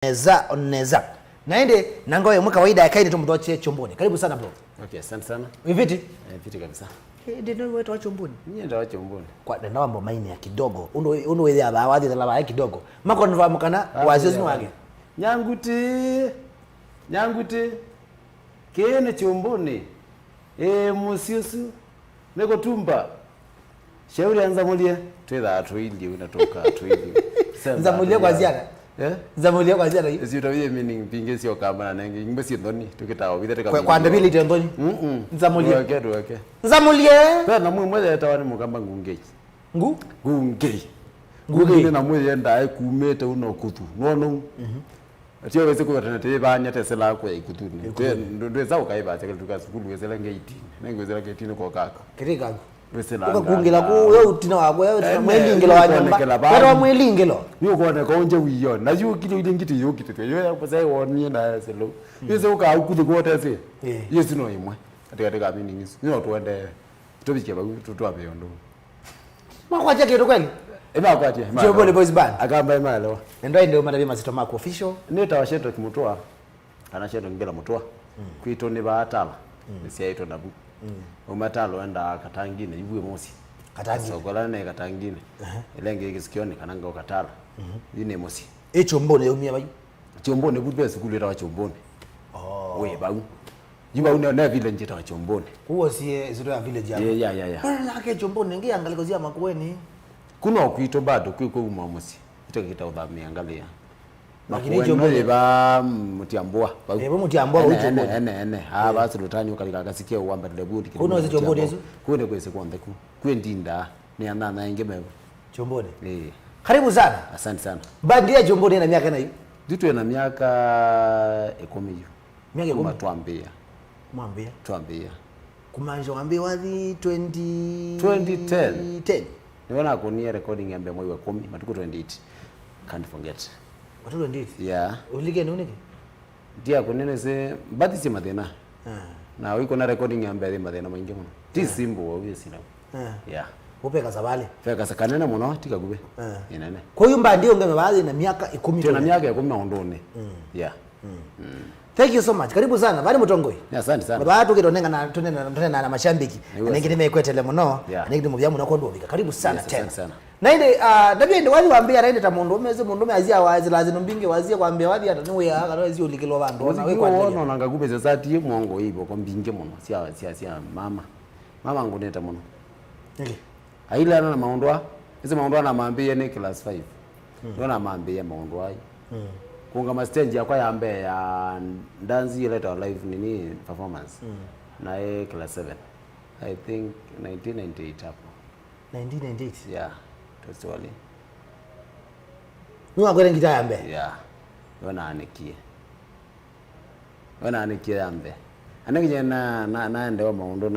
Oneza. Naende nangoye mwa kawaida yakaide tumdoche Kyumbuni. Karibu sana bro. Okay, asante sana. Viviti? Viti kabisa. Ndio wetu wa Kyumbuni. Mimi ndio wa Kyumbuni. Kwa ndawa mambo maini ya kidogo. Undo wewe abawadhi talaba ya kidogo. Mako nvamu kana wazizi wake. Nyanguti. Kene Kyumbuni. Musiusu. Neko tumba. Shauri anzamulia. Tweza twindi unatoka twindi. Nzamulia kwa ziada. Nzamulia kwa ziada hiyo. Sio tawie meaning pinge sio kama na nangi ngbe si ndoni tukitawo bidete kama. Kwa ndabili te ndoni. Nzamulia. Okay. Nzamulia. Kwa na mwe tawani mukamba ngungei. Ngungei. Ngungei na mwe yenda kumete unokutu. Nono. Atiyo wese ko tana te banya te sela ko ikutu ni. Ndo za ukaiba tsekele tukasukulu wesela ngeit. Nengwezela ketini ko kaka. Kirika. Wesela. Ukakungila ku wewe utina wako wewe mwelingelo wa nyumba. Pero mwelingelo. Niyo kuona konje wiyo. Na yu kilo ile ngiti yo kiti. Yo ya pesa woni na selo. Yeso ka ukudi ko tese. Yesu no imwe. Katika mimi ngisi. Niyo tuende. Tobike ba tutwape yondo. Makwaje kitu kweli? Eba kwaje. Kyumbuni boys band. Akamba imalo. Ndio madabi mazito mako official. Ni tawasheto kimutwa. Kana sheto ngela mutwa. Kwito ni baatala. Nisiaito nabu. Umatalo enda katangine ibuye mosi. Katangine. Sokolane katangine. Elenge ikisikione kananga okatala. Yine mosi. Kyumbuni yumia bayi. Kyumbuni budbe sikulira wa Kyumbuni. We bawu. Yiba una vile njita wa Kyumbuni. Huo sie zito ya village hapo. Yeah. Nake Kyumbuni ngi angaliko makueni. Kuna okuito bado kwiko umamosi. Kita udhamia angalia. Lakini Kyumbuni ba mutiambua. Mutiambua ucho. Ene. Basi lutani ukalika kasikia uamba debudi. Kuna Kyumbuni hizo? Kuna kwese kwande ku. Kwendinda ni anana ingeme. Kyumbuni. Karibu sana. Asante sana. Bandi ya Kyumbuni ina miaka nayo? Ditu ina miaka 10 hiyo. Miaka 10 tuambia. Mwambia. Tuambia. Kumanja wambia wazi 2010. Niona kunia recording yambe mwezi wa 10 matuko 28. Can't forget. Watu ndio? Yeah. Ulike ni unike? Dia kunene se mbati si madena. Na wiko na recording yambe madena maingi muno. Ti simbo wawe sina. Yeah. Upeka sabale. Feka sakanena muno tika gube. Inene. Kwa hiyo mba ndio ngeme baadhi na miaka 10. Tuna miaka ya 10 ondone. Yeah. Thank you so much. Karibu sana. Bali mutongoi. Asante sana. Baba watu kitonenga na tunena na mashambiki. Ningine mekwetele muno. Ningine mubyamu nakondobika. Karibu sana tena. Asante sana. Na ile ndabye ndi wali waambia raende ta mundu umeze mundu umezia wazi lazino mbinge wazia kwambia wazi hata niwe ya karozi ulikilo bandu ona we kwa ndio ona ngakube zati mwongo hivo kwa mbinge muno sia mama nguneta muno aila ana maondwa hizo maondwa na maambia ni class 5 ndio na maambia maondwa ai kunga ma stage ya kwa yambe ya dance later live nini performance na class 7 I think 1998 hapo 1998 yeah Twali. Nuwa kwele ngita yambe? Yeah. Wana anikie yambe. Anekije naendewa maundo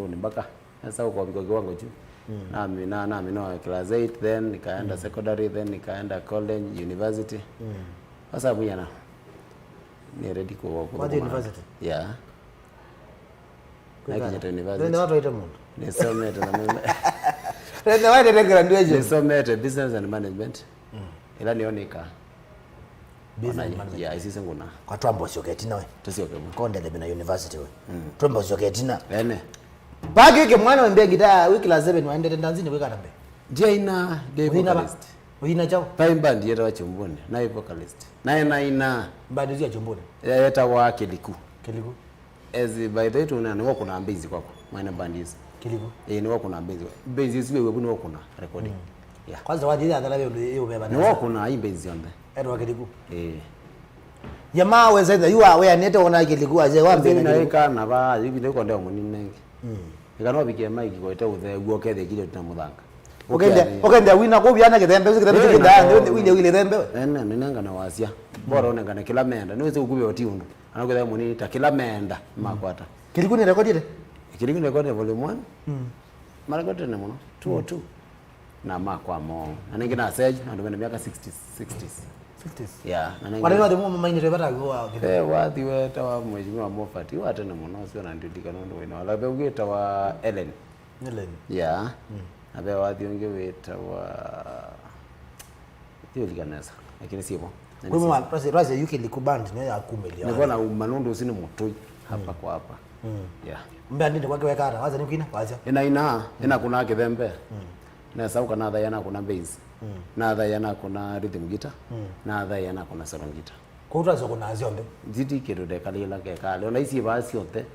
ni mpaka. Sasa uko biko kiwango juu. Nami no class 8 then nikaenda secondary then nikaenda college university. Sasa buyana. Ni ready kwa What university? Yeah. Nakije university. Ndio watu waita mundu. Nisome tena mimi. Ndio waita na graduation. Nisome business and management. Ila nionika. Business and management. Yeah, isise nguna. Kwa twambo syoketina we. Tusioke. Konde le bina university we. Twambo syoketina. Ene. Bagi ke mwana wembe gita wiki la 7 waende ndanzini weka nambe. Dia ina vocalist. Wina chao. Time band yeta wa Kyumbuni, na vocalist. Na ina band ya Kyumbuni. Yeta wa Kiliku. Kiliku. As by the way ni wako na mbezi kwako. Mwana band hizi. Kiliku. Ni wako na mbezi. Mbezi hizi wewe ni wako na recording. Yeah. Kwanza waje ya dalawe hiyo beba. Ni wako na hii mbezi yonde. Edo wa Kiliku. Jamaa weza you are aware nete ona Kiliku aje wambe na ika na ba yibi ndiko ndio munini nengi. Ikano bikie maiki ko ite uthe guo kethe kile tunamuthanga. Okende wina ko byana kithembe kithembe wile thembe. Nenga na wasia. Bora onenga na kila menda. Niweze ukube oti undu. Anakutha munini ta kila menda makwata. Kiliku ni record ile? Kiliku ni record volume 1. Mara kote ne muno 202. Na makwa mo. Anengina asej ndo miaka 60s. Yeah. Kwa nini wadimu mamaini rebata kwa wathi weta wa mheshimiwa Mofati wata na muno sio na ndidika nondo wina wala be ugeta wa Ellen. Yeah. Abe wathi unge weta wa Tio likanesa. Lakini sio. Kwa mwa prase UK likuband ni ya kumeli. Ni bona manondo sini motoi hapa kwa hapa. Yeah. Mbea ndinde kwake weka hata waza ni kina waza. Ina kuna kithembe. Na sauka na dha yana kuna bass. Na dha yana kuna rhythm guitar. Na dha yana kuna solo guitar. Kwa utazo kuna aziombe. Ziti kero de kalila ke kale. Ona isi basi yote.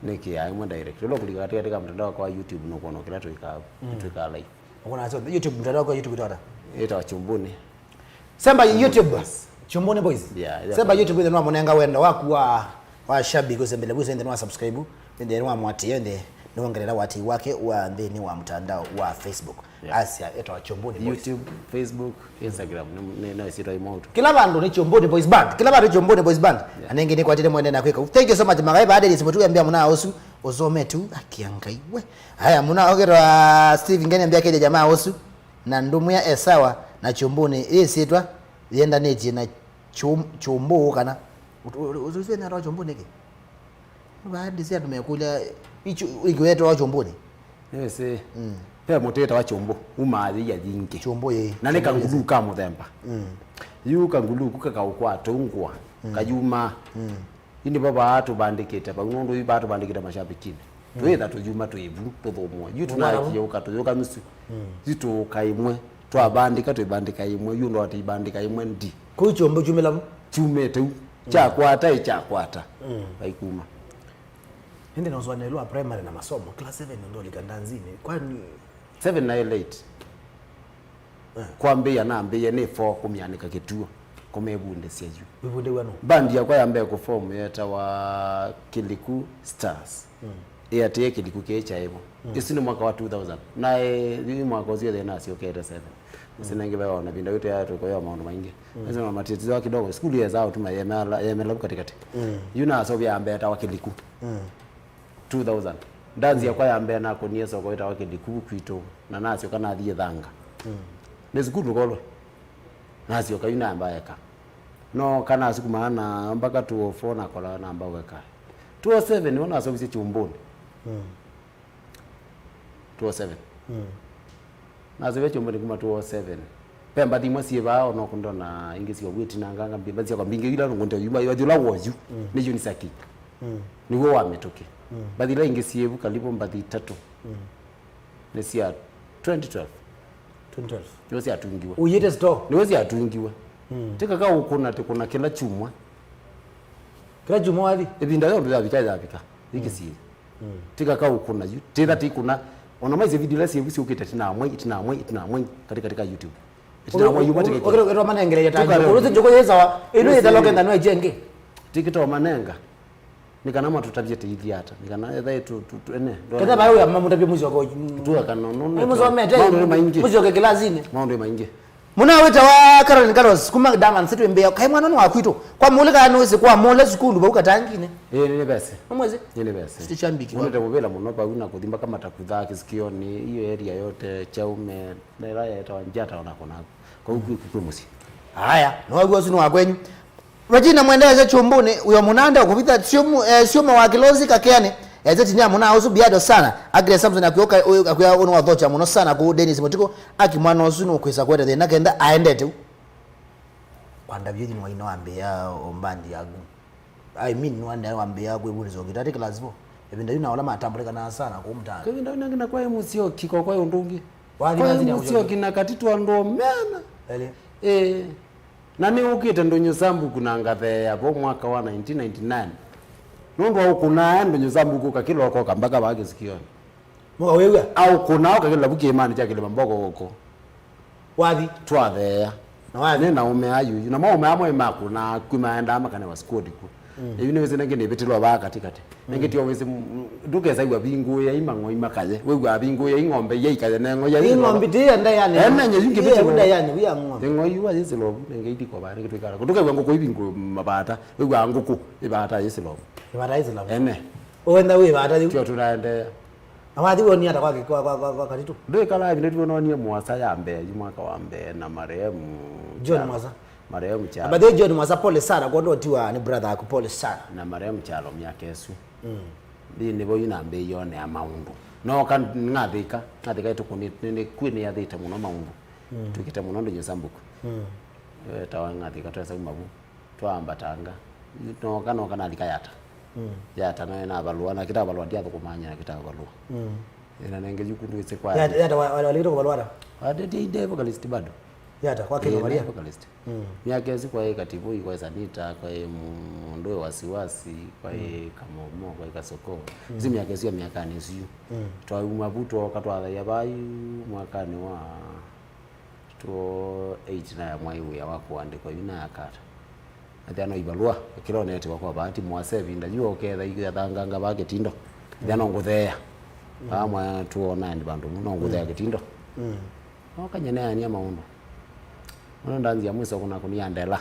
Niki aimwe direct. Lo kulika katika mtandao kwa YouTube no kuona kila tuika live. Kuna aziombe YouTube mtandao kwa YouTube itoda. Eta Kyumbuni. Semba YouTube. Kyumbuni boys. Yeah. Semba YouTube ndio mwanenga wenda wa shabi kusembele buso ndio wa subscribe. Ndio wa mwati yende niongelera wati wake wa ndeni wa mtandao wa Facebook. Asia eta Kyumbuni boys. YouTube, Facebook, Instagram na sito imoto. Kila bandu ni Kyumbuni boys band. Kila bandu Kyumbuni boys band. Anenge ni kwa tete mwende na kweka. Thank you so much magai baada ya simutu ambia muna osu ozome tu akiangaiwe. Haya muna ogera Steve ngene ambia kile jamaa osu na ndumu ya esawa na Kyumbuni isitwa yenda neji na chumbu kana uzuze na Kyumbuni ke baada ya tumekuja hicho ikiweto wa Kyumbuni yes pe moteta wa chombo umathi ya jinke chombo ye na ne kangulu ka muthemba yu kangulu kuka kwa tungwa kajuma ini baba atu bandikete ba ngondo yu batu bandikete mashabikini twetha tujuma twivu tuthomwa yu tunaki ukatuyoka misu zitu kaimwe twabandika twibandika imwe yu ndo ati bandika imwe ndi ku chombo chumela chumete cha kwata cha kwata baikuma Hindi na uzwanelwa primary na masomo class 7 ndo likandanzini kwani 7 na 8 kwambia na ambia ni 4 kumyanika kituo kumebunde siju bibunde wano bandi yakwa yambe ku form yeta wa Kiliku Stars yete Kiliku kecha hivyo isini mwaka wa 2000 na ni mwaka uzio tena sio kete 7 sinenge baba na binda yote yato kwa maono maingi lazima matatizo yake kidogo skuli ya zao tuma yemela katikati yuna so bya ambe yeta wa Kiliku 2000 ndazi yakwa yambe na konie soko ita wake Kiliku kwito na nasio kana thie thanga nezikuru kolo nasio kayuna ambaye ka no kana siku maana mpaka 204 na kola na ambao weka 207 ni ona service Kyumbuni 207 na zebe Kyumbuni kuma 207 pemba dimwe siba ono kundo na ingisi yo witi na nganga mbimba zia kwa mbinge ila ngonde yuma yajula woju ni juni saki ni wo ametoke badila ingisi yebu kalipo mbadi 3 ni sia 2012 yosi atungiwa uyete store ni wosi atungiwa tika ka ukuna tikuna kila chumwa wali ebinda yo ndo bikaza bika ikisi tika ka ukuna yu tira tikuna ona maize video lesi yebusi ukita tina mwe katika YouTube tina mwe yuma tika okero manengele yataje uruze joko yeza ino yeza lokenda no ejenge tikito manenga nikanama tutabjete hivi hata nikana etha tu ene kada bayo ya mamu tabye muzo ko tu akanono muzo mete muzo ke kilazini maondo maingi muna wita wa Caroline Carlos kuma daman situ mbea kai mwana no akwito kwa mulika no se kwa mole skulu ba ukatangine ni bese mweze ni bese stichambiki mwana tabobela muno ba una kuthimba kama takudha kisikioni hiyo area yote chaume na raya tawanjata onako nako kwa huku musi haya no wagwa sinu wakwenyu Regina mwendeze Kyumbuni uyo munanda ukupita sio mawakilozi kakeane ezeti nya muna osu biado sana agre Samson akyoka akuya ono wathocha muno sana ku Dennis Mutiko akimwana osu no kwesa kwete thina kenda aendete kwanda byeji no ino ambe ya ombandi yagu I mean no anda ambe yagu ebunizo ngitati class 4 ebinda yuna wala matambulika na sana ku mtana kebinda yuna ngina kwa musio kiko kwa ndungi wali mazini ya musio kina katitwa ndo mena ele nani ukite ndonyo sambu kunangathe hapo mwaka wa 1999 nondo ukuna ndonyo sambu kuka kilo kwa kambaka bage sikioni mwa wewe au kuna ukakila buke imani chake le mboko huko wathi twathe na wathi na ume ayu na maume amwe makuna kumaenda amakane wa squad ku ibine wese nangene betelwa ba katikati nangeti wese dukeza iwa bingu ya imango imakaze wewe bingu ya ingombe ya ikaze nengo ya ingombe dia ndayane enanye yinge betelwa ndayane buya ngombe ngo yiwa yese lobo ngeiti kwa bare kitwikara kutoka kwangu ko ibingu mabata wewe anguku ibata yese lobo ibata yese lobo ene wenda we ibata tio tunaende awadi woni ata kwa katitu ndio kala ibine tunonie mwasa ya mbe mwaka wa mbe na marehemu John Mwasa marehemu cha abade John Mwasa pole sana kwa ndo tiwa ni brother yako pole sana na marehemu chalo myaka esu ndi bo yina mbe yone amaundu no kan ngathika itukunit ni kwini ya thita muno maundu tukita muno ndo nyesambuku tawangati katwesa kumabu twambatanga no kana likayata yata na balua na kita balua dia kumanya na kita balua ina nenge jukundu ise kwa yata walito kubalwara ade vocalist bado yata kwa kile Maria vocalist miaka si kwa katibu kwa sanita kwa mundoe wasiwasi kwa kamomo kwa kasoko hizo miaka si miaka ni sio twa mabuto katwa ya bayu mwaka ni wa to 8 na ya mwai ya wako andiko ina akata athano ibalua kilonete kwa bahati mwasevi ndajua oketha igathanganga bage tindo thano nguthea amwa tuona ndi bandu no nguthea kitindo okanyene ania maundu ono ndanzia mwiso kuna kuniandela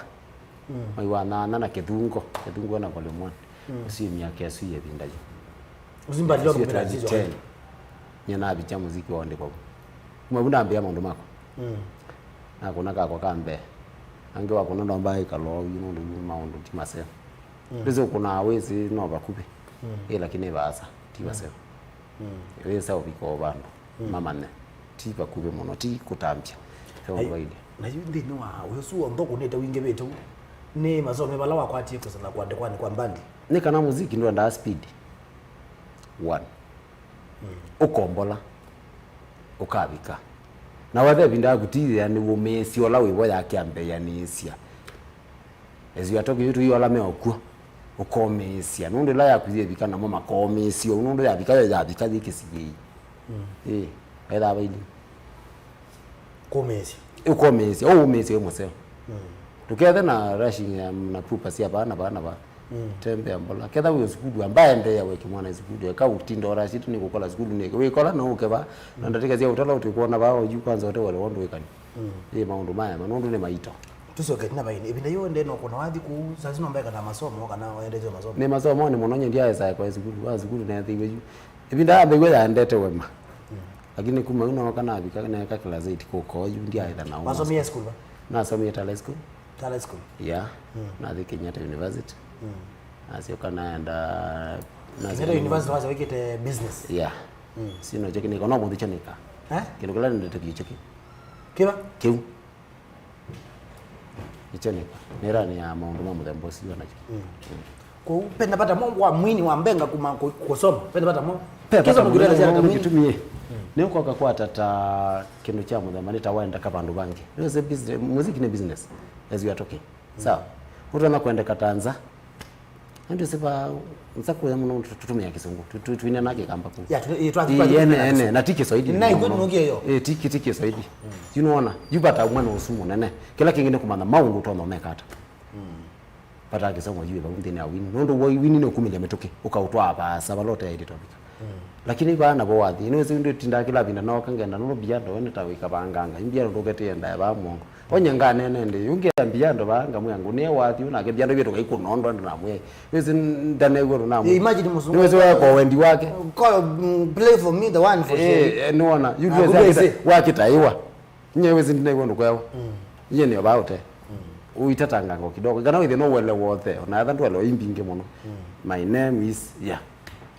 mai wana na kithungo na kolemwan si miaka yesu ye bindaje uzimba leo kwa hizo nyana bicha muziki wa ndiko kumabunda ambia maundu mako na kuna kwa kambe ange wako ndo ambaye kalo ndo maundu timase ndizo kuna wezi no bakupe lakini baasa tibase wesa ubiko bandu mamane tiba kube mono ti kutambya so baidi na yundi no uyosu ndoko neta winge betu ne mazome balawa kwati ko sana kwande kwani kwa mbandi ni kana muziki ndo nda speed 1 ukombola ukabika na wathe binda gutithia ni wumesi ola wibo ya kiambe ya nisia ezu yatoki yutu hiyo ala meokua ukomesia nundo la ya kuzie bikana mama komesio nundo ya bika dikisiye era baili komesi ukomesi umesi moseo tukethe na rushing na pupa sia bana tembe ambola ketha uyo skudu ambaye ndeya weki mwana skudu ka utindo rashiti ni kukola skudu ni we kola no ukeba na ndatika sia utala utikuona bao ju kwanza wote wale wondo wekani maundu maya manundu ni maito tusoke tina baini ibinda yo ndeno kuna wathi ku sazino ambaye kana masomo kana waendeje masomo ni masomo ni mononye ndia esa kwa skudu wa skudu na thiwe ju ibinda ambe we andete wema lakini kuma uno kana bika na ka class 8 ko ju ndia ida na masomo ya school na somo ya tale school yeah na the Kenyatta University asio kana enda na Kenyatta University waza wekete business sino cheki ni kono mundi chanika kino kala ndete kicheki kiba kiu ichanika nera ni ya maundu mamu thembo sio nacho ko penda pata mo wa mwini wa mbenga kusoma penda pata mo kiza mugurela zya kitumie ne kwa kwa tata kino cha mudhamani tawaenda kabandu bangi no se business muziki ni business as you are talking sawa utana kwenda katanza ndio sifa nzako ya mno tutumia kisungu tuine nake kamba ku ene na tiki saidi na ngonge hiyo tiki saidi you know yubata mwana usumu nene kila kingine kumana maungu to no mekata pata kisungu jiwe ba ndine ya win ndo wo win ne kumile metoke ukautwa hapa sabalote ya ile topic lakini bana bo wathi ino ndio tinda kila binda no kangenda no Biado ne tawika banganga Biado ndogete enda ba mongo onyenga nene ndi yunge Biado banga mwangu ne wathi una ke Biado byeto kai kunondo na mwe wezi ndane goro na mwe imagine musungu wezi wako wendi wake play for me the one for sure nuona yuwezi wakitaiwa nye wezi ndine gondo kwao nye ni about uitatanga ngo kidogo kana withe no wele wothe na atha ndwelo imbinge muno my name is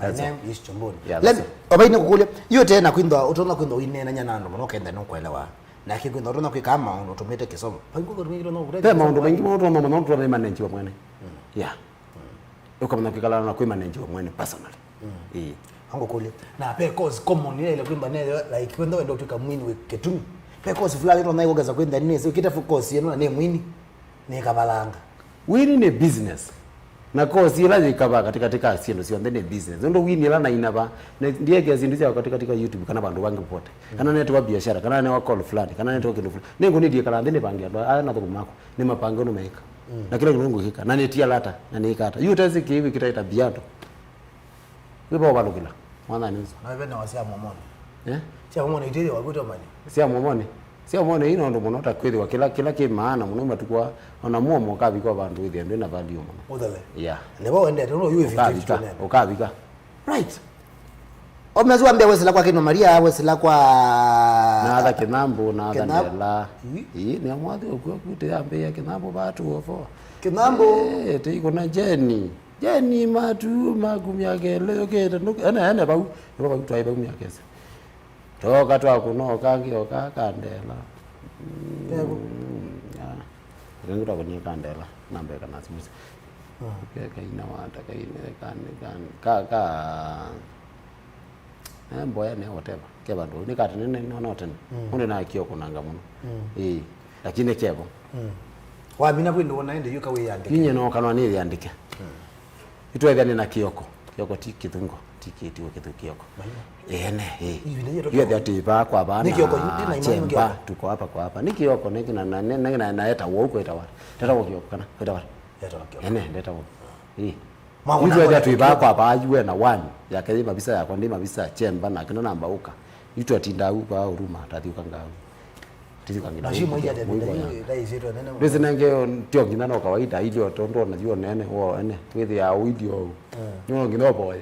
my name is Kyumbuni let obaine kukulia yo tena kwindwa utona kwindwa inena nyanano no kenda no kwelewa na kikwindwa utona kwikama uno tumete kisomo panguko tumiro no kudai tema ndo mengi mtu mama ndo ndo manage wa mwene ukamna kikala na kwa manage wa mwene personally hango kulia na pe cause common ile kwimba ne like kwenda ndo tukamwini weketuni pe cause fulani ndo nayo gaza kwenda nini sio kita focus yenu na mwini ni kabalanga wini ni business na kosi ila ikaba katika siendo sio ndene business ndo wini ila na inaba ndiye kiasi ndiye katika YouTube kana bandu bangi pote kana neto wa biashara kana ne wa call fulani kana neto kindu fulani nengo ni ndiye kala ndene bangi ndo ana to kumako ni mapango no meka na kila kinungu hika na netia lata na nikata yutezi kiwi kitaita Biado wibo balo kila mwana ni na wewe na wasia momoni sia momoni itiri wa kuto mani sia momoni sio mone ino ndo monota kweli wa kila maana muno matukwa ona muomo kabi kwa bandu with ndo na value muno udale lebo wende ndo you vitu ukabika right omezwa mbia wesela kwa kino Maria wesela kwa na ada kinambo na ada ndela ni amwadi okute ambe ya kinambo batu ofo kinambo tiko na jeni matu magumya gele kete ana bau twai bau myakese toka twa kuno kangi okakandela ngikuta kwenye kandela namba kana simusi kaina wata kaina mboya ne whatever keba ndo ni kati nene no tena une na kiyo kunanga muno lakini kebo wa mina bwindo naende yuka we yandike yinye no kanwa ni yandike itwe gani na kiyoko tikitungo tikiti wekitu kiyoko hiyo ati ba kwa bana ni kiyoko chemba tuko hapa kwa hapa ni kiyoko neki na naeta huko itawa tata kiyoko kana itawa ndeta huko hiyo ati ba kwa ba yue na one ya kile mabisa ya kwa ndi mabisa chemba na kina namba uka itu atinda huko au ruma tati ukangao na shimo ya dai zetu nene basi nange tio ngina no kawaida ili otondo najua nene wo ene with ya video nyo ngino boy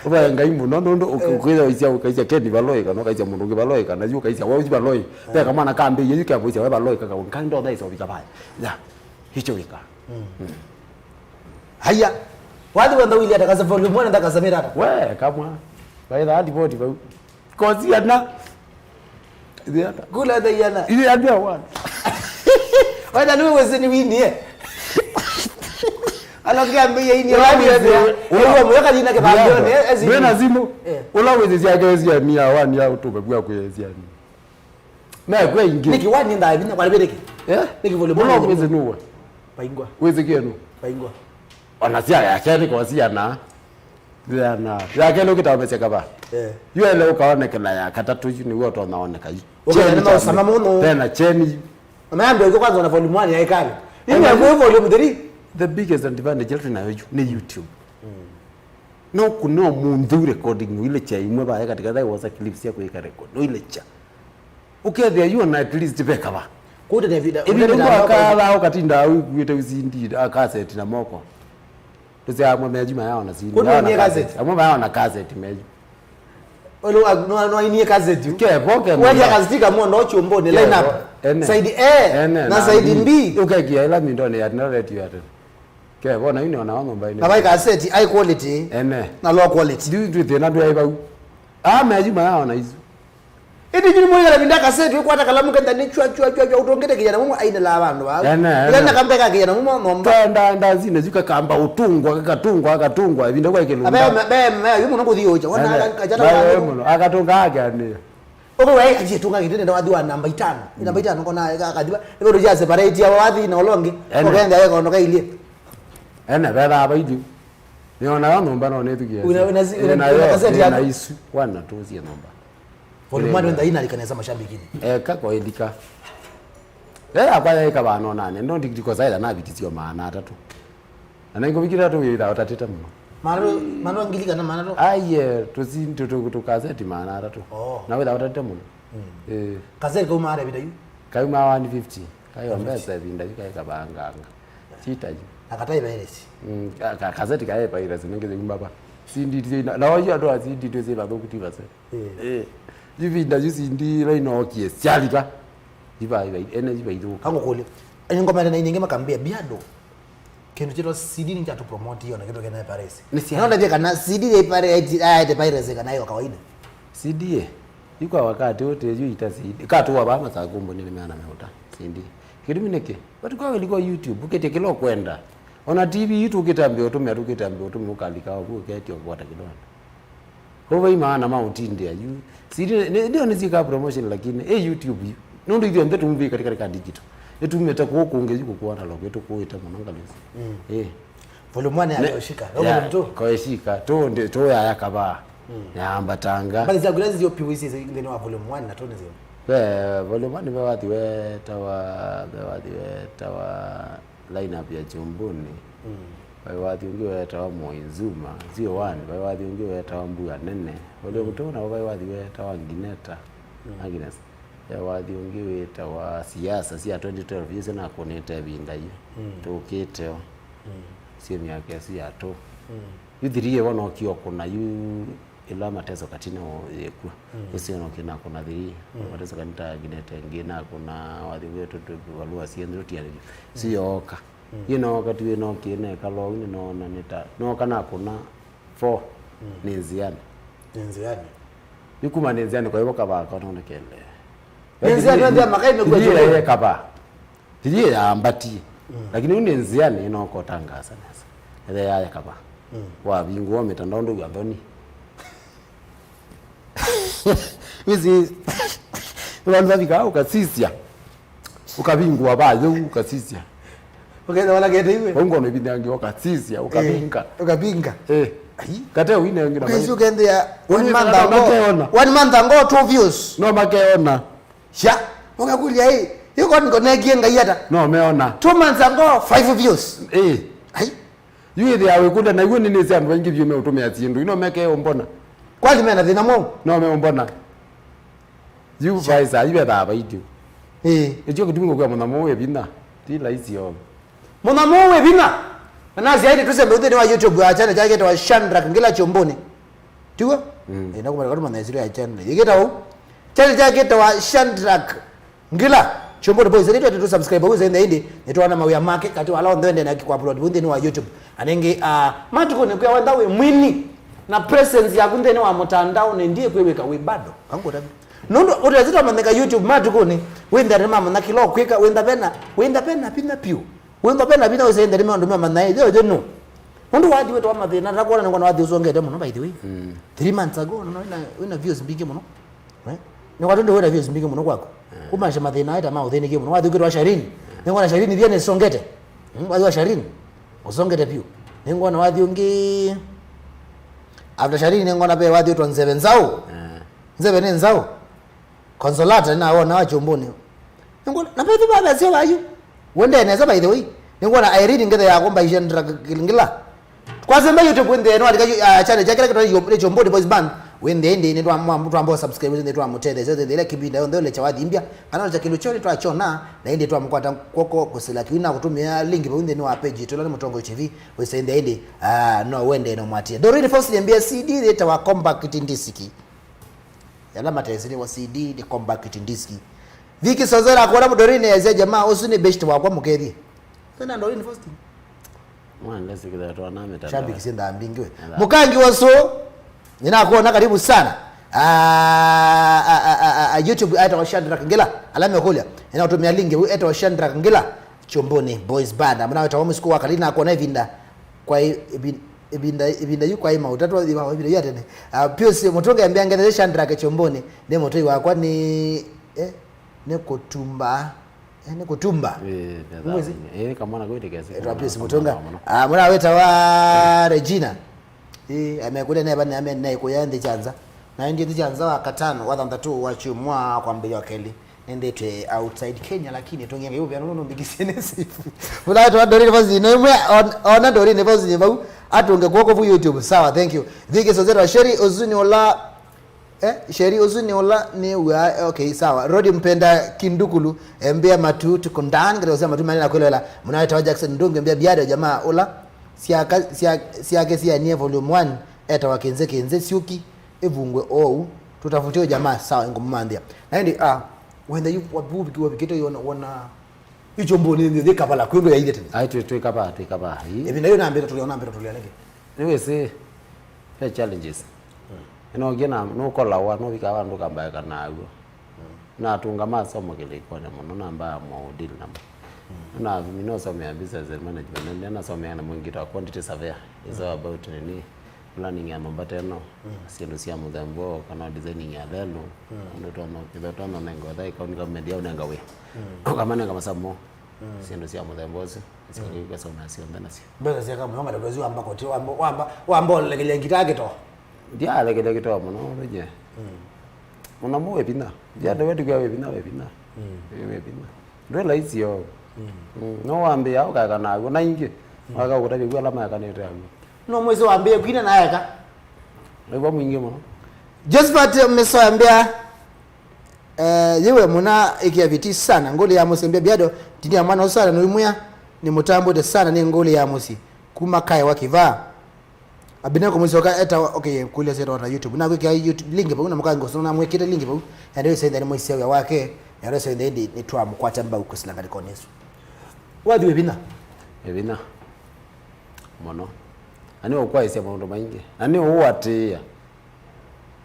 oba ngai muno ndo ukweza ukaisia kedi baloika no kaisia mundu ke baloika najua kaisia wo baloika te kama na kambe yiki ka boisia baloika ka kando dai so bikaba ya hicho wika haya wadi wanda wili atakaza volume 1 atakaza mirata we kama baida hadi bodi ba kozia na gula dayana ile ndio wana wada niwe wezeni wini alokia mbe yini wadi ulo mweka jina ke bagione ezi wewe nazimu ulo wezi yake wezi ya mia wani ya utobe kwa kuyezi ya na kwa ingi niki wani nda bina kwa bereki niki volume ulo wezi nuwe paingwa wezi kienu paingwa onazia yake ni kwa sia na yake leo kitabese kaba yule leo kaonekana ya katatu ni wewe tunaoneka cheni sama muno tena cheni maambo iko kwanza na volume 1 ya ikali hivi kwa volume 3 the biggest advantage na YouTube no kuno mundu recording ile cha imwe ba katika dai wasa clips yako ika record no ile cha there you na at least beka ba kude na video ile ndo akala ukatinda uite uzindi cassette na moko tuzi amwe meji yao na zindi kuna cassette amwe yao na cassette meji olo no ini cassette ke boke wewe akazika muondo Kyumbuni line up side A na side B ukagia ila mindone ya na radio ya ke bona yini ona ngomba ini na cassette high quality na low quality ndio tena ndio aiba meji yao na hizo idi jini mwe ngala binda cassette uko hata kalamu kenda ni chwa utongete kijana mumo aina la abandu ba ila kambeka kijana mumo nomba nda zine zika kamba utungwa akatungwa ibinda kwa ikelo abe yumo ngo dhiocha wana kajana akatunga ake ani oko wewe ajitunga kitende ndo adhiwa namba 5 namba 5 ngo na akadiba ebe ndo ja separate ya wadhi na olongi okenda yeko ndo kailie bela abaidi niona nomba no netukia una cassette ya na isu wana tuzie nomba volume 1 ndo ina likaneza mashabiki kako edika akwa bano nane ndo ndiko zaida na bitizio maana atatu anango bikira to yida watateta mno mano ngilika na mano aye tuzinto to cassette maana atatu na wida watateta mno cassette ko mara bidayu kayo ma 150 kayo mbesa binda ka banganga chitaji akatai bairesi cassette kaye bairesi ngeze kumbaba sindi na waje ndo azindi to zeba dokutiva se jivinda jisindi raino kie sialika jiba energy baidu kango kole ngoma na inenge makambia Biado kendo chero CD ni chatu promote hiyo na kitu kana Paris naona vile kana CD ile pale Paris kana hiyo kawaida CD iko wakati wote juu ita CD katu wa bama za kumbo nile meana meuta CD kitu mineke watu kwa liko YouTube ukete kilo kwenda ona TV yitu ukitambia utumia ukalika huko kete kwa takidona kwa hivyo maana mautindi ya juu CD ndio nizika promotion lakini YouTube ndio ndio ndio tumvi katika digital etumeta ko kuongeza ko analog yetu kuita mwanangalisi volume 1 aliyoshika volume 2 kwa shika to ndio to ya yakaba yamba tanga bali za gulazi zio PVC ndio wa volume 1 na tone zio volume 1 bewati we tawa line up ya Kyumbuni bewati ungiwe tawa Moizuma 01 bewati ungiwe tawa Mbuya nene volume 2 na bewati we tawa Ngineta Agnes ya wadhi ungiwe tawa siasa si ya 2012 yese na koneta binda hiyo tukete sio miaka ya si ato yudhirie wono kio kuna yu ila mateso katina yekwa usio no kina kuna dhiri mateso kanita ginete ngina kuna wadhi wetu walua siendro tiari sio oka yino wakati we no kine kalo ni no na neta no kana kuna 4 nenziani yukuma nenziani kwa hivyo kaba kaona kele Nenzia ndio makai imekuwa ile kapa. Tije ya ambati. Lakini unenzia ni inoko tanga sana. Ile ya kapa. Wa bingu wa mitandao ndio gamboni. Wizi unaanza vikao ukasisia. Ukabingwa bayo ukasisia. Ukaenda wala gete hiwe. Ungo no bindangi wakasisia ukabinga. Ukabinga. Kate wine ngira. Kasi ukaenda ya 1 month ago. 1 month ago 2 views. No makeona. Sha. Ukakulia hii. Yuko niko negienga yata. No meona. 2 months ago 5 views. Ai. Yuthi yawe kunda na iwe nini sia ndwangi vyo me utumia tindu. Ino meke ombona. Kwali mena thina mo. No me ombona. You faisa ibe da baitu. Ejo kudungo kwa mwana mowe bina. Ti laisi yo. Mwana mowe bina. Na zaidi tusembe uthini wa YouTube channel chake wa Chandra ngila Kyumbuni. Tuwa? Na kuma kama na zile ya channel. Yigeta hu. Channel chake wa Chandra ngila Kyumbuni boys ni tu subscribe uze ndi nitwana mawe make kati wala ndende na kwa upload uthini wa YouTube. Anenge matuko ni kwa wandawe mwini na presence ya kunde ni wa mtandao ndiye kweweka we bado. Kango tabi. Nondo utazita maneka YouTube matuko ni wenda rema na kilo kweka wenda pena pina piu. Wenda pena pina wenda rema ndo mama naye yo no. Ndo wadi wetu wa mathina nakona ngona wadi usongete muno by the way. 3 months ago no ina views mbingi muno. Ni watu ndio wena views mbingi muno kwako. Kumasha mathina aita ma uthini ki muno wadi ukitwa Sharini. Ngona Sharini thiene songete. Wadi wa Sharini. Usongete piu. Ngona wadi ungi after Sharini ngona pe wadi wetu nzebe nzao. Nzebe ni nzao. Consolata na wona wa Kyumbuni. Ngona na pe baba sio bayu. Wende neza by the way. Ngona I reading ngede ya komba Chandra ngila. Kwa zemba YouTube wende no alika channel chake kile Kyumbuni boys band. Wende ndi ndo mtu ambao subscribe ndi ndo mutede zote ile kibinda ndo ile chawadi imbia. Ana cha kilo choni twa chona na ndi ndo amkwata koko kusela kiuna kutumia link wende no page to lani mutongo TV wese ndi no wende no mwatia. Dorine first niambia CD leta wa compact ndisiki. Yala matesini wa CD ni compact ndiski. Viki sozera akora Dorine ya jamaa usuni best wa kwa mukedi. Tena Dorine first. Mwana lesi kida to na meta. Shabi kisenda ambingiwe. Mukangi waso ninakuona karibu sana. YouTube aita wa Chandra ngila alama kulia. Inatumia link aita wa Chandra ngila Kyumbuni boys band. Amna wata wa msiku wakali na kuona vinda kwa ibinda yuko aima utatu wa ibinda yote ne pio si motonga ambia ngene Chandra ke Kyumbuni ne motoi wa kwa ni ne kutumba mwezi kama na kwete kesi pio si motonga mwana weta wa Regina amekuja naye bana naye kuyande chanza na ndiye chanza wa katano wa ndatu wa chumwa kwa mbele wa Kelly nendete outside Kenya lakini tongenge yupi anono mbikisene sifu fulani wa Dorine vazi no mwe ona Dorine vazi ni bau atunge kwako ku YouTube sawa thank you vike sozera Sheri Ozuni ola Sheri Ozuni ola ni okay sawa Rodi mpenda kindukulu mbea matu tukondani kada usema matu manena kulela mnaita Jackson Ndunge mbea Biado jamaa ola siake sia nie volume 1 eta wakenze siuki evungwe ou tutafutio jamaa sawa ngomandia na ndi wenda you wabubi kiwa bikito yona wana Kyumbuni ndi kapala kwendo ya ile tena ai tu kapa hii ebi nayo naambia tuliona leke niwe se ya challenges ino gena no kola wa no bika bandu kamba kana ago na tunga masomo kile kone muno namba mo deal namba na mino somea business management na somea na mwingi ta quantity surveyor is all about nini planning ya mambo teno sio sia mudambo kana designing ya lelo ndo tono kido tono nengo dai kwa ni media unanga we kama nenga masamo sio sia mudambo sio kwa somea sio ndana sio mbele sia kama mama dogozi amba koti wamba lekele ngitake to dia lekele to muno reje muna mo webina dia do wetu kwa webina webina ndo la hizo no wambia au kaka na na ingi waka kutabi kwa lama yakane yangu no mwezi waambie kwina na yaka lego mwingi mo just but mmesoambia yewe muna ikiaviti sana ngoli ya musembia Biado tinia mwana usana nulimuya ni mutambo de sana ni ngoli ya musi kuma kai wakiva abina ko musoka eta okay kule zero na YouTube na kwa YouTube link pa una mukango sona mwekete link pa ya ndio sasa ndani mwisi ya wake ya ndio sasa ndi ni twa mkwata mba ukusilanga likoneso wadi webina mono ani okwaise maundu maingi ani uwatia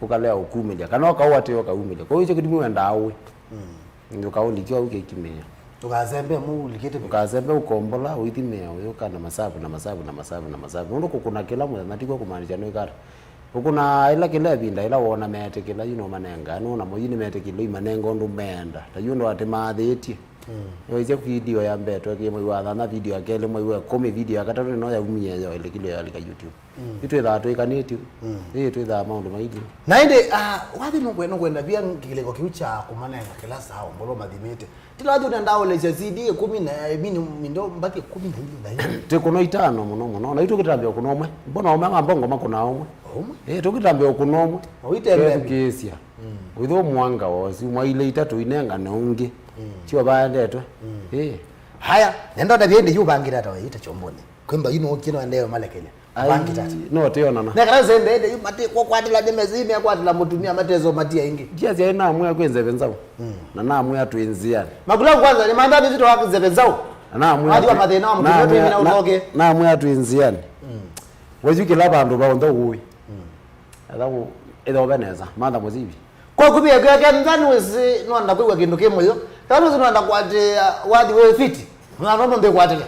ukalea ukumelia kana ukauwatia ukaumelia kwa hiyo kitu mwenda awe ndio kaulikiwa ukekimea tukazembe mu likete ukazembe ukombola uithimea uyoka na masabu ndo kuna kila mwe matiko kumaanisha no ikara ukuna ila kila binda ila wona mete kila manenga no na moyini mete kilo imanengo ndo menda tayundo ate mathiti yoize video ya mbeto ke mwe wa na video akele mwe wa kome video akatatu no ya umia yo ile kile ya YouTube itu tha to ikaniti tu tha maundu maidi na inde wathi no kwenda bia kile ko kiucha kumanenga kila saa mbolo mathimite tila watu ndao le CD 10 na mindo mbaki 10 na hiyo te kuno itano muno na itu kitambia kunomwe mbona omanga mbongo makona omwe tukitambia kunomwe oitembe kisia witho mwanga wosi mwaile itatu inenga na ungi chio baandetwe haya nenda ndabiende yubangira tawe ita chomboni kwemba yino okino ndeo malekele bangi tata no teona na nekala zende mati kwa kwatila demezime kwatila mutumia matezo matia ingi njia zia ina amwe kwenze benzao na amwe atuinziani magula kwanza ni manda bizito wakize benzao na amwe hadi wa madena mtumia tu mina utoke na amwe atuinziani wajuki la bandu baondo uwi alafu edo beneza manda muzibi kwa kubia kwa ndani wese no anda kwa kindu kemoyo tano zino anda kwate wadi we fiti mwana mbe kwatele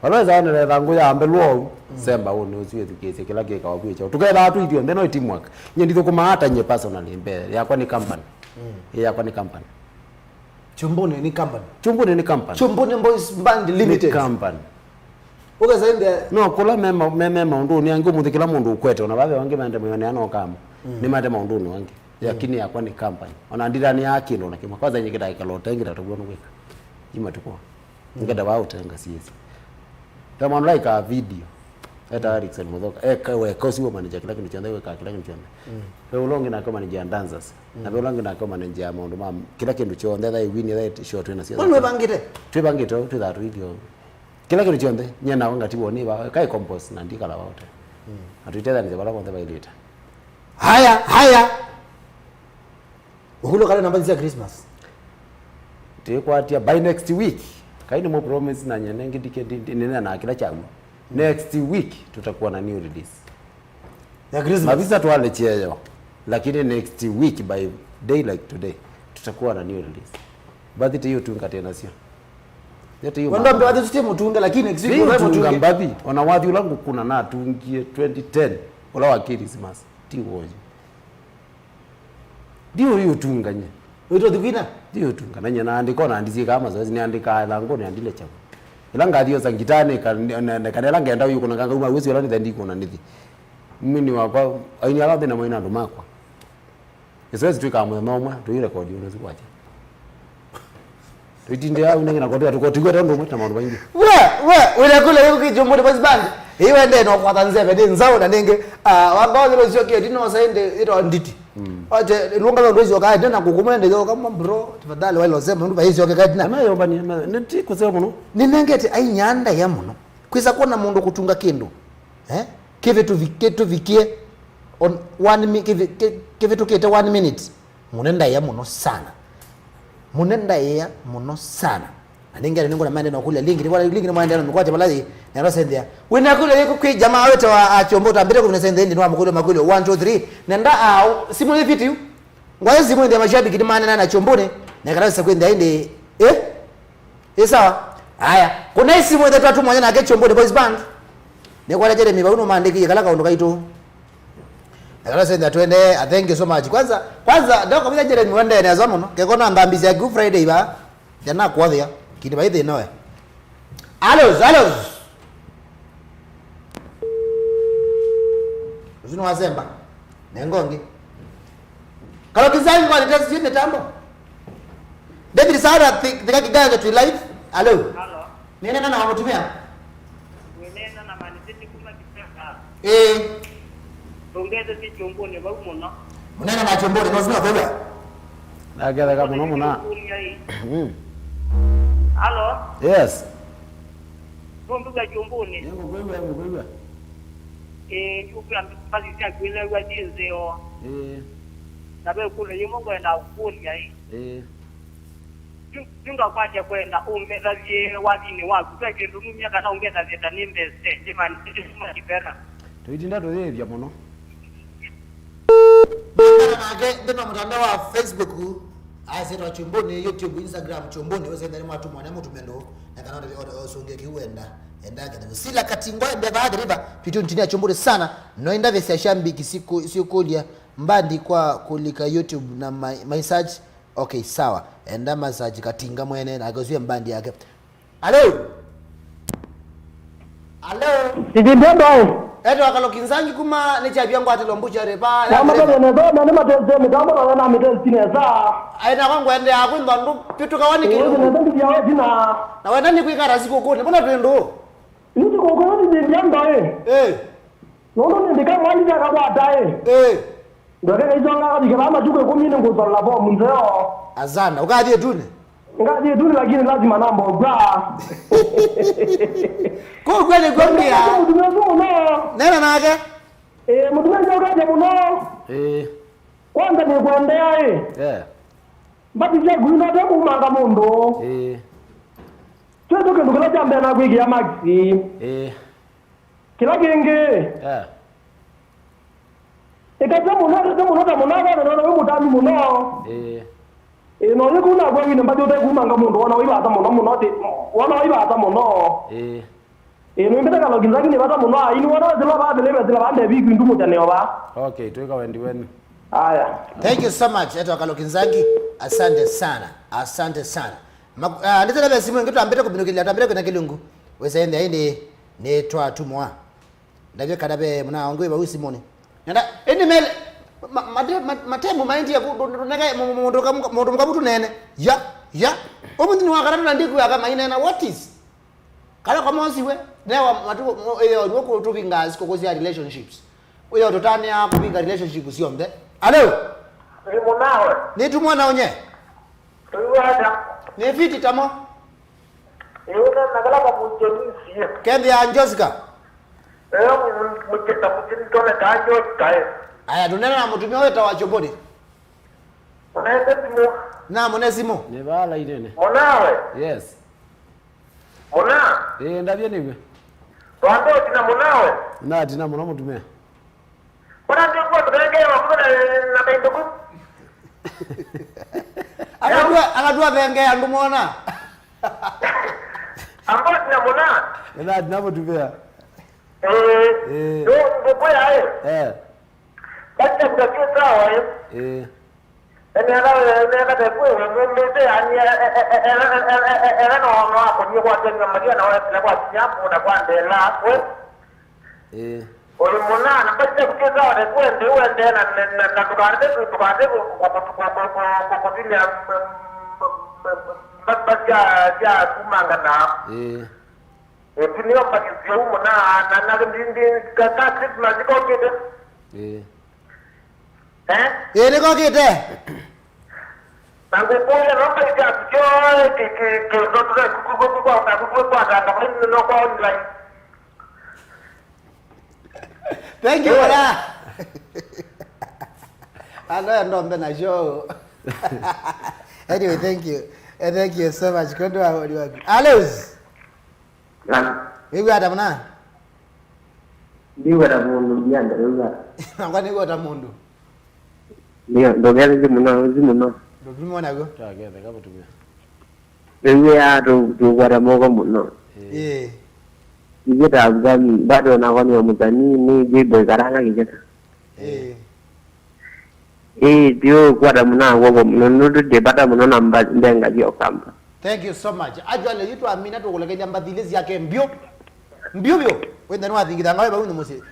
waleza ane thangu ya ambelwo semba woni uziwe tukese kila keka wakwicha tuketha tu itio ndeno teamwork nyenditho kumata nye personally mbele yakwa ni company yakwa ni company Kyumbuni ni company Kyumbuni Boys Band Limited company ukazaende no kula mema ndo ni angu muthikila mundu ukwete ona babe wange mande mwana ano kama ni mate maundu ni wange yakini yakwa ni company ona ndira ni yake ndo na kima kwanza nyikida ikalota ingira tugwa nweka ima tukwa ngada wao tenga sisi kama like a video eta Erickson mudhoka we kosi wa manager kila kitu chanda we kila kitu chanda pe ulongi na kama ni dancers na pe ulongi na kama ni maundu ma kila kitu chonda that win that short na sisi wewe bangite to that video kila kitu chonde nyana wanga tiboni ba kai compose na ndika la wote atuteza ni bala kwenda baileta haya uhulo kale namba za Christmas tekwatia by next week kaini mo promise na nyenenge dike nene na kila changu next week tutakuwa na new release ya Christmas mabisa tuwale cheyo lakini next week by day like today tutakuwa na new release baadhi hiyo tunga tena sio yote hiyo wanda mbe watu timu tunga lakini next week wewe tunga baadhi ona wadhi ulangu kuna na tungie 2010 ola wa Christmas ti woje dio hiyo tunga nye wewe divina dio tunga na nyana andiko na andizie kama zoezi ni andika lango ni andile chako ilanga dio sangitane kanela ngenda yuko na kanga uwezi wala ndi ndiko na ndithi mimi wakwa aini ala thina moina ndo makwa yesoezi twika mwe nomwe tuirecord unozi kwacha twitinde ya unengena kotea tukotigwe ndo mwe tamandu bangi we kule yuko Kyumbuni Boys Band iwe ndeno kwa tanzebe ndi nzao na nenge wangao zero sio kile dino sainde ito nditi aje lunga ndo hizo kae tena kukumende yo kama bro tafadhali wale wasema ndo hizo kae tena na yo bani nti kusema muno ninengete ai nyanda ya muno kwisa kuona mundu kutunga kindu kive tu vikie on 1 minute kive tu kete 1 minute munenda ya muno sana aninga ningo na mande na kule lingi ni mwende na kwacha balazi na rosa ndia wina kule yuko kwa jamaa wetu wa Kyumbuni ambire kuna sende ndi wa makule 1 2 3 nenda au simu ile vitu ngwaye simu ndio mashabiki dimana na Kyumbuni na karasa kwenda inde sawa haya kuna simu ile tatu mmoja na Kyumbuni Boys Band ni kwa jere mibauno maandiki kala kaondoka itu na karasa ndio twende thank you so much kwanza ndio kabisa jere mwende na zamu no kekona ngambizi ya Good Friday ba jana kwathia kidi baidhi noe alos uzino wazemba nengongi kalo kizangi kwa nitasi chini tambo David Sara thika kiganga tu live hello nene nana wamutumia wenena na maniziti kuma kipeka ongeza si Kyumbuni ba umuno munena na Kyumbuni nozina kweba agera kama no muna Hello? Yes. Kumbuka Kyumbuni. Ngwegwe. Yukula mpasi sia kwile wa jinzeo. Nabe kule yimongo na ukuli ai. Junga kwaje kwenda umezavye wadini wako. Kwa kindu mumya kana ongeza zeta nimbe jamani sisi kipera. Tuitinda toyevya muno. Nake ndino mtandao wa Facebook Aisero Kyumbuni YouTube Instagram Kyumbuni wezenda ni watu mwana mtu mendo na kana osonge kiwenda endage na sila katingwa ende baada riba pitu ntinia Kyumbuni sana no enda vesi shambiki sikulia mbandi kwa kulika YouTube na my search okay sawa enda massage katinga mwene na gozuye mbandi yake. Hello Ndimbo eto akalokinzangi kuma Nikyavya Ngwatilo mbuchere pa ya madogo na matete mitambo na mitete sineza aina kwangu ende akwimba ndu pitu kawani kile ndio ya jina na wenda ni kuikara siku kuti mbona twendo ndio kwa nini ndiamba nono ndika mwali ya kabata ndio kile hizo ngaka dikama juko kumini ngozala bo munzeo azana ukadie tune ngadi duni lakini lazima namba bra ko kweli gombia nena nake mutume nyoka ya muno kwanza ni kuendea mbati je guina de kumanga mundo choto ke ndukala jambe na kwiki ya maxi kila genge ikajamu na no mutami muno no ni kuna kwa wina mbati ote kumanga mundo wana wibaza muno wana wibaza muno no mbeta kalo kinzangi ni bata muno ini wana zila ba bele zila bande biku ndumu tane oba okay tuweka wendi wenu haya thank you so much eto kalo kinzangi asante sana nditela bya simu ngeto ambete kubinukilira tambere kuna kilungu wese ende ainde ne twa tumwa ndabye kadabe muna wangu ba usimone nda ende mele matemu maindi ya kunaka mundu mkabutu nene ya omuntu ni wakara na ndiku ya kama inena what is kala kwa monsiwe newa matu woko tupinga sikokozi ya relationships uyo totani ya kupinga relationship sio mde alo ni munawe ni tumwana onye tuwada ni fiti tamo yuna nagala kwa mujeni kendi ya Jessica mujeta mujintone kajo kae aya dunena na mutumia wewe tawa Kyumbuni munesimu na munesimu ne bala inene munawe yes muna ndabye niwe twando tina munawe na tina muno mutumia bwana ndio kwa tutenge wakuna na bainduku anadua venge andu muona ambo tina muna na tina mutumia ndio boya basta kutakia sawa ene ana kwa mwende ani era no hapo ni kwa tenga magia na wala kwa siapo na kwa ndela ole mona na basta kutakia sawa de kwende uende na tukarte kwa tinya basta kumanga na tunio pakizio mona na ndindi kata Christmas ko kide ni ko kite Nangu pole nomba ija joy ke zotre kwa da no kwa online. Thank you wala. Alo ndo mbena show. Anyway, thank you so much. Kondo wa wadi. Aloes. Wewe hata mna? Ndiwe da mundu yanda wewe. Ngwani kwa ta mundu. Ndio ndo gani zimuno ndo bimona go tagenda kabutumia wewe ya ndo kwa mogo muno kijeta abgami bado na wani wa mutani ni jibo karanga kijeta dio kwa da muna wogo muno de bada muno namba ndenga dio kamba. Thank you so much. Ajwale yitu amina to kulekeja mbadhilezi yake mbio wenda nwa thingida ngawe ba musi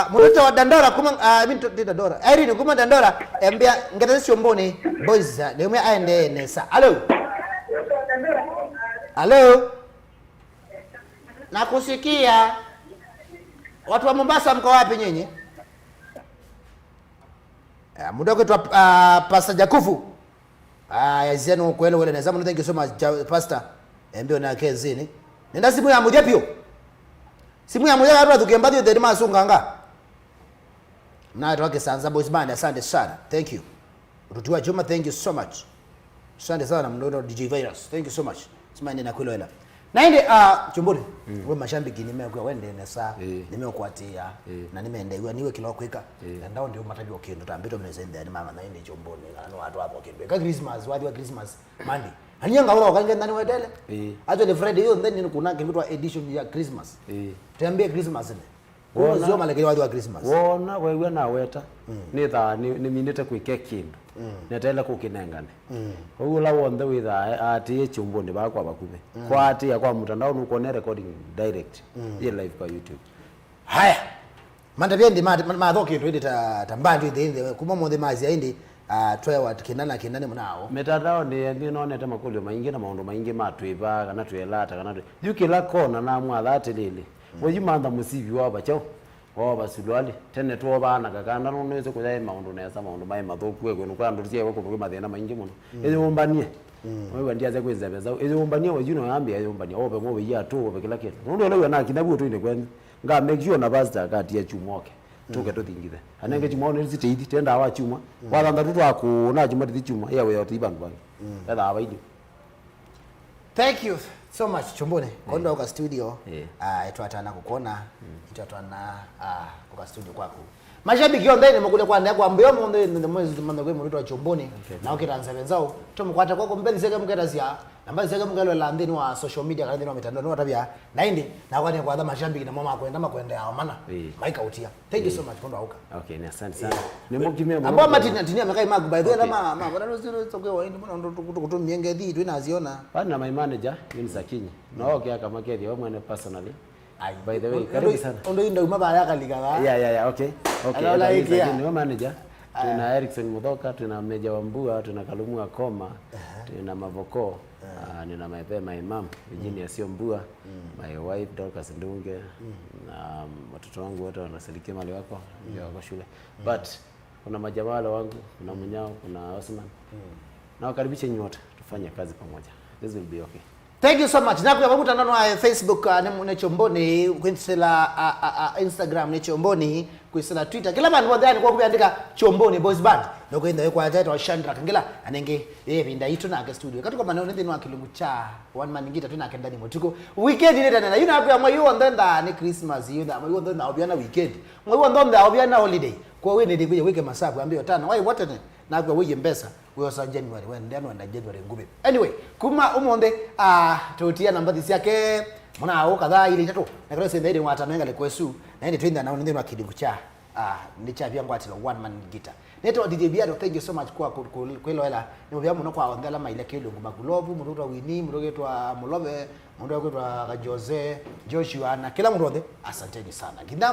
muleta wa dandora kuma mimi dandora Irene kuma dandora embia ngata Kyumbuni boys demwe aende nesa. Hello nakusikia watu wa Mombasa mko wapi nyinyi? Muda wetu Pastor Jakufu yazenu kwele wele nesa thank you so much pastor embio na kezini nenda simu ya mujepio simu ya moja watu tukemba dio derima sunganga na wake sanza boys band asante sana thank you Rutua Juma thank you so much asante sana mdodo DJ Virus thank you so much simani na kwelo hela naende Kyumbuni we mashambiki nimekuwa wende nesa nimekuatia na nimeendewa niwe kilo kweka ndao ndio matabi okendo tambito mnezende ni mama naende Kyumbuni na watu hapo okendo ka Christmas wadi wa Christmas Monday anyanga wao kanje ndani wedele actually Friday hiyo then kuna kitu edition ya Christmas tuambie Christmas ne wona sio malekele wadi wa Christmas wona wewe na weta ni minute kwike kindu netela kukinengane ugu la wonde witha ati Kyumbuni bakwa bakume kwa ati ya kwa mtandao nuko recording direct ye live kwa YouTube haya mandabyendi mathoki twende tambandi inde kuma mothe mazi aindi twewa kinana munao metandao ni nonete makulio maingi na maundu maingi matwiva kana twelata kana yukila kona na mwatha atilili wajimanda musivi wa bacho wa basulwali tene to bana kakanda no neze kuya maundu neza maundu mai mathoku ego nuko andu cie wako mathina maingi muno eyombanie wewe ndiaze kwizebeza eyombanie wajuno yambia eyombanie obe mo ya tu obe kila kitu ndio leo na kinabu tu ine kwen nga make sure na basta kati ya chumoke tuke to thingithe anenge chuma ono zitithi tenda wa chuma wathanda tu akuna chuma thithi chuma yawe yote ibandu bangi etha abaidi. Thank you so much Kyumbuni kondo kwa studio etwatana kukuona etwatana kwa studio kwako mashabiki yondeni mukule kwa ndako ambayo monde mwezi mando murito wa Kyumbuni na ukiranza benzao tumukwata kwako mbeli sege mukerasia namba sege mukelo la ndeni wa social media kana ndeni wa mitandao no tabia na indi na kwa ni kwa mashabiki na mama kwenda yao mana maika utia. Thank you so much kondo auka. Okay, ni asante sana nimukimia ambao matina mekai magu by the way na mama bana zero tokwe wa indi mbona ndo kutu mienge thi tu naziona bana my manager ni Sakinyi no okay kama kedi wa mwana personally. By the way, karibu sana. Ondo inda umaba ya kalika ga. Yeah, okay. Okay. Ni manager. Tuna Erickson Mudhoka, tuna Meja Wambua, tuna Kalumu Akoma, tuna Mavoko, nina my imam, Virginia Siombua, my wife Dorcas Ndunge, na watoto wangu wote wanasalikia mali wako, ndio wako shule. But kuna majamala wangu, kuna Munyao, kuna Osman. Na wakaribisha nyote tufanye kazi pamoja. This will be okay. Thank you so much. Nakuya mutandao wa Facebook ne Kyumbuni, kwisela Instagram ne Kyumbuni, kwisela Twitter. Kila bantu wadhani kwa kuandika Kyumbuni Boys Band. Noko enda kwa jaito wa Shandra kangela anenge binda itu na ke studio. Katuko maneno ndeni wa kilungu cha one man ngita tuna kenda ni motuko. Weekend ile tena you know kwa mwayo ndenda ni Christmas you know mwayo ndenda obiana weekend. Mwayo ndenda obiana holiday. Kwa wewe ndi kuja wiki masabu ambio tano. Why what ne? Na kwa wiki mbesa. We sa January when then when January ngube. Anyway, kuma umonde tutia namba disi yake muna au kadhaa ile tatu. Na kwa sasa ndio watano ngale kwesu. Na ndio twenda na ndio kidingu cha ni cha vya Ngwatilo one man guitar. Neto DJ Biado, thank you so much kwa kwelo hela. Ni vya muno kwa ondela maile kilo ngubagulobu, mundo wa Winnie, mundo wetu wa Mulobe, mundo wetu wa Jose, Joshua na kila mundo asanteni sana.